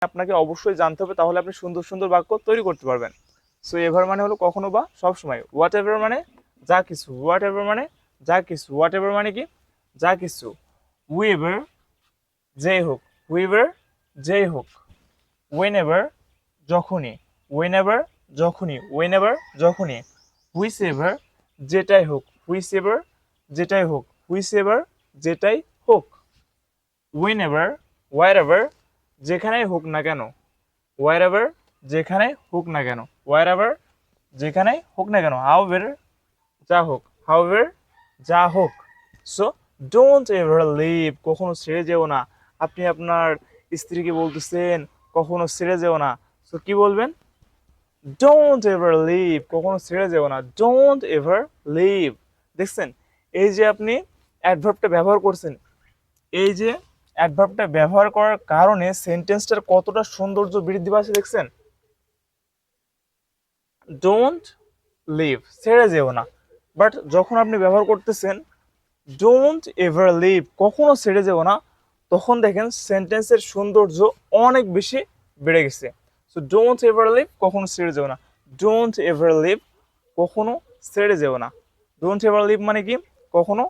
আপনাকে অবশ্যই জানতে হবে, তাহলে আপনি সুন্দর সুন্দর বাক্য তৈরি করতে পারবেন। সো এভার মানে হলো কখনো বা সব সময়। হোয়াট এভার মানে যা কিছু, হোয়াট এভার মানে যা কিছু, হোয়াট এভার মানে কি যা কিছু। হুইএভার যেই হোক, হুইএভার যেই হোক। ওয়েনেভার যখনই, ওয়েনেভার যখনই, ওয়েনেভার যখনই। হুইসএভার যেটাই হোক, হুইসএভার যেটাই হোক, হুইসএভার যেটাই হোক। উইনেভার হোয়ারএভার যেখানেই হোক না কেন, হোয়ারএভার যেখানে হোক না কেন, হোয়ারএভার যেখানেই হোক না কেন। হাউএভার যা হোক, হাউএভার যা হোক। সো ডোন্ট এভার লিভ কখনো ছেড়ে যেও না। আপনি আপনার স্ত্রীকে বলতেছেন কখনো ছেড়ে যেও না, সো কি বলবেন? ডোন্ট এভার লিভ কখনো ছেড়ে যেও না, ডোন্ট এভার লিভ। দেখছেন, এই যে আপনি অ্যাডভার্বটা ব্যবহার করছেন, এই যে অ্যাডভার্বটা ব্যবহার করার কারণে সেন্টেন্সটার কতটা সৌন্দর্য বৃদ্ধি পাচ্ছে দেখছেন। ডোন্ট লিভ ছেড়ে যেও না, বাট যখন আপনি ব্যবহার করতেছেন ডোন্ট এভার লিভ কখনো ছেড়ে যেও না, তখন দেখেন সেন্টেন্সের সৌন্দর্য অনেক বেশি বেড়ে গেছে। সো ডোন্ট এভার লিভ কখনো ছেড়ে যেও না, ডোন্ট এভার লিভ কখনো ছেড়ে যেও না। ডোন্ট এভার লিভ মানে কি কখনো